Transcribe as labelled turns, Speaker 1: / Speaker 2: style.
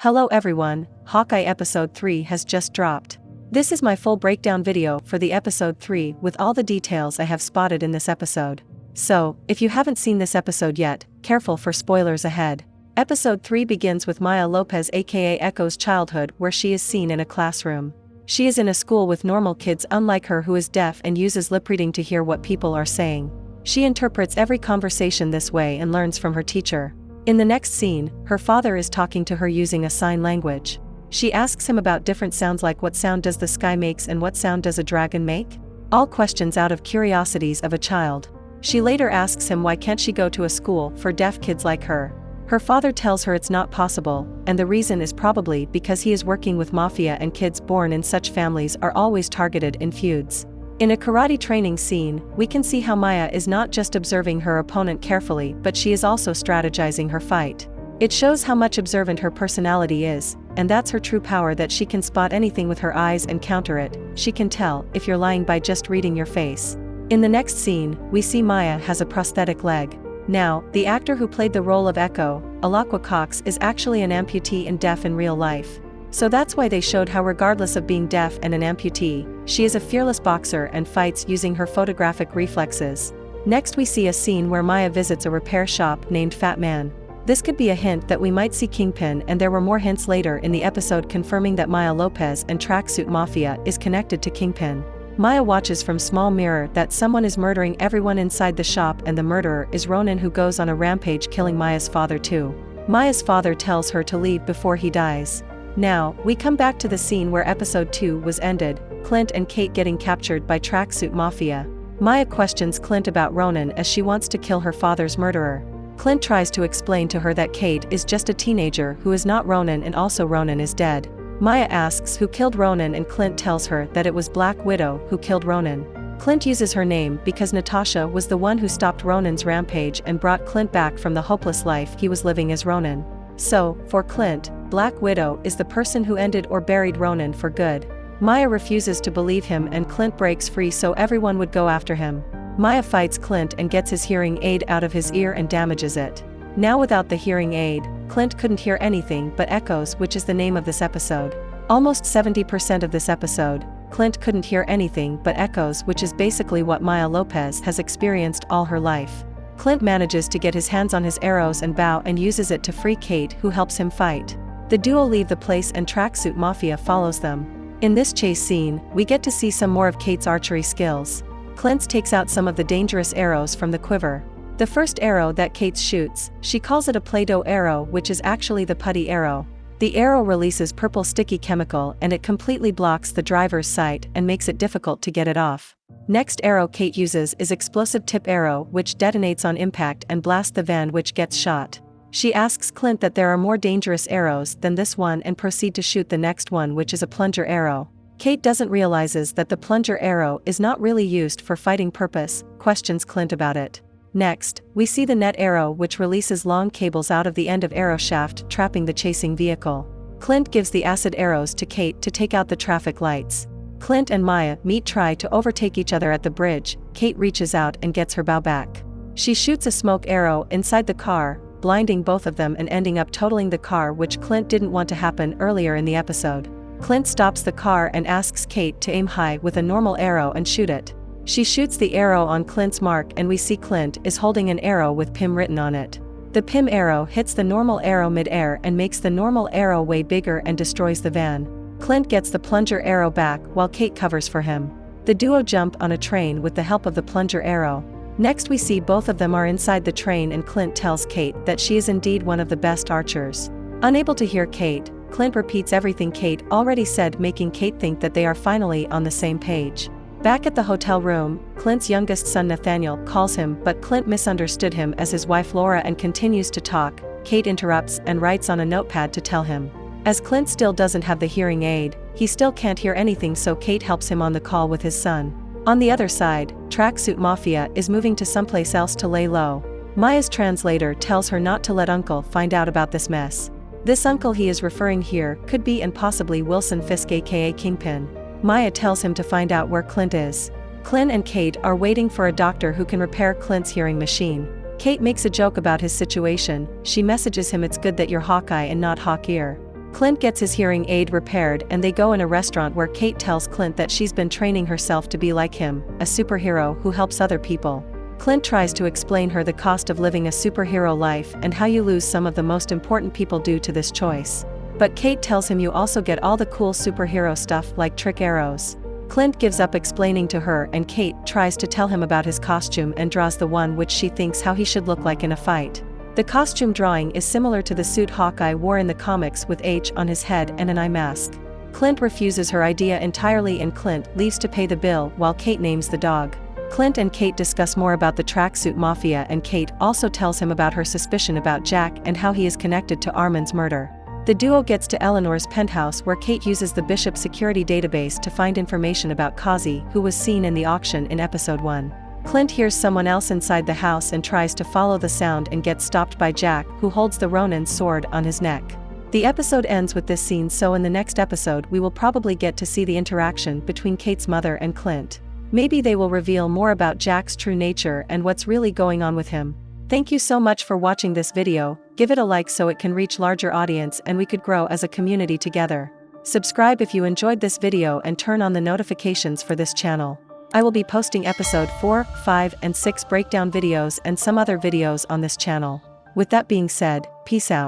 Speaker 1: Hello everyone, Hawkeye episode 3 has just dropped. This is my full breakdown video for the episode 3 with all the details I have spotted in this episode. So, if you haven't seen this episode yet, careful for spoilers ahead. Episode 3 begins with Maya Lopez aka Echo's childhood where she is seen in a classroom. She is in a school with normal kids unlike her who is deaf and uses lip reading to hear what people are saying. She interprets every conversation this way and learns from her teacher. In the next scene, her father is talking to her using a sign language. She asks him about different sounds like what sound does the sky makes and what sound does a dragon make? All questions out of curiosities of a child. She later asks him why can't she go to a school for deaf kids like her. Her father tells her it's not possible, and the reason is probably because he is working with mafia and kids born in such families are always targeted in feuds. In a karate training scene, we can see how Maya is not just observing her opponent carefully but she is also strategizing her fight. It shows how much observant her personality is, and that's her true power that she can spot anything with her eyes and counter it. She can tell if you're lying by just reading your face. In the next scene, we see Maya has a prosthetic leg. Now, the actor who played the role of Echo, Alaqua Cox, is actually an amputee and deaf in real life. So that's why they showed how regardless of being deaf and an amputee, she is a fearless boxer and fights using her photographic reflexes. Next we see a scene where Maya visits a repair shop named Fat Man. This could be a hint that we might see Kingpin, and there were more hints later in the episode confirming that Maya Lopez and Tracksuit Mafia is connected to Kingpin. Maya watches from small mirror that someone is murdering everyone inside the shop and the murderer is Ronan who goes on a rampage killing Maya's father too. Maya's father tells her to leave before he dies. Now, we come back to the scene where episode 2 was ended, Clint and Kate getting captured by Tracksuit Mafia. Maya questions Clint about Ronan as she wants to kill her father's murderer. Clint tries to explain to her that Kate is just a teenager who is not Ronan and also Ronan is dead. Maya asks who killed Ronan and Clint tells her that it was Black Widow who killed Ronan. Clint uses her name because Natasha was the one who stopped Ronan's rampage and brought Clint back from the hopeless life he was living as Ronan. So, for Clint, Black Widow is the person who ended or buried Ronan for good. Maya refuses to believe him and Clint breaks free so everyone would go after him. Maya fights Clint and gets his hearing aid out of his ear and damages it. Now without the hearing aid, Clint couldn't hear anything but echoes, which is the name of this episode. Almost 70% of this episode, Clint couldn't hear anything but echoes, which is basically what Maya Lopez has experienced all her life. Clint manages to get his hands on his arrows and bow and uses it to free Kate who helps him fight. The duo leave the place and Tracksuit Mafia follows them. In this chase scene, we get to see some more of Kate's archery skills. Clint takes out some of the dangerous arrows from the quiver. The first arrow that Kate shoots, she calls it a Play-Doh arrow, which is actually the putty arrow. The arrow releases purple sticky chemical and it completely blocks the driver's sight and makes it difficult to get it off. Next arrow Kate uses is explosive tip arrow, which detonates on impact and blasts the van which gets shot. She asks Clint that there are more dangerous arrows than this one and proceed to shoot the next one, which is a plunger arrow. Kate doesn't realizes that the plunger arrow is not really used for fighting purpose, questions Clint about it. Next, we see the net arrow which releases long cables out of the end of arrow shaft trapping the chasing vehicle. Clint gives the acid arrows to Kate to take out the traffic lights. Clint and Maya try to overtake each other at the bridge. Kate reaches out and gets her bow back. She shoots a smoke arrow inside the car, blinding both of them and ending up totaling the car, which Clint didn't want to happen earlier in the episode. Clint stops the car and asks Kate to aim high with a normal arrow and shoot it. She shoots the arrow on Clint's mark and we see Clint is holding an arrow with PIM written on it. The PIM arrow hits the normal arrow mid-air and makes the normal arrow way bigger and destroys the van. Clint gets the plunger arrow back while Kate covers for him. The duo jump on a train with the help of the plunger arrow. Next we see both of them are inside the train and Clint tells Kate that she is indeed one of the best archers. Unable to hear Kate, Clint repeats everything Kate already said, making Kate think that they are finally on the same page. Back at the hotel room, Clint's youngest son Nathaniel calls him but Clint misunderstood him as his wife Laura and continues to talk. Kate interrupts and writes on a notepad to tell him. As Clint still doesn't have the hearing aid, he still can't hear anything, so Kate helps him on the call with his son. On the other side, Tracksuit Mafia is moving to someplace else to lay low. Maya's translator tells her not to let Uncle find out about this mess. This uncle he is referring here could be and possibly Wilson Fisk aka Kingpin. Maya tells him to find out where Clint is. Clint and Kate are waiting for a doctor who can repair Clint's hearing machine. Kate makes a joke about his situation. She messages him, "It's good that you're Hawkeye and not Hawk Ear." Clint gets his hearing aid repaired and they go in a restaurant where Kate tells Clint that she's been training herself to be like him, a superhero who helps other people. Clint tries to explain her the cost of living a superhero life and how you lose some of the most important people due to this choice. But Kate tells him you also get all the cool superhero stuff like trick arrows. Clint gives up explaining to her and Kate tries to tell him about his costume and draws the one which she thinks how he should look like in a fight. The costume drawing is similar to the suit Hawkeye wore in the comics with H on his head and an eye mask. Clint refuses her idea entirely and Clint leaves to pay the bill while Kate names the dog. Clint and Kate discuss more about the tracksuit mafia and Kate also tells him about her suspicion about Jack and how he is connected to Armin's murder. The duo gets to Eleanor's penthouse where Kate uses the Bishop security database to find information about Kazi, who was seen in the auction in episode 1. Clint hears someone else inside the house and tries to follow the sound and gets stopped by Jack, who holds the Ronin's sword on his neck. The episode ends with this scene, so in the next episode we will probably get to see the interaction between Kate's mother and Clint. Maybe they will reveal more about Jack's true nature and what's really going on with him. Thank you so much for watching this video. Give it a like so it can reach larger audience and we could grow as a community together. Subscribe if you enjoyed this video and turn on the notifications for this channel. I will be posting episode 4, 5, and 6 breakdown videos and some other videos on this channel. With that being said, peace out.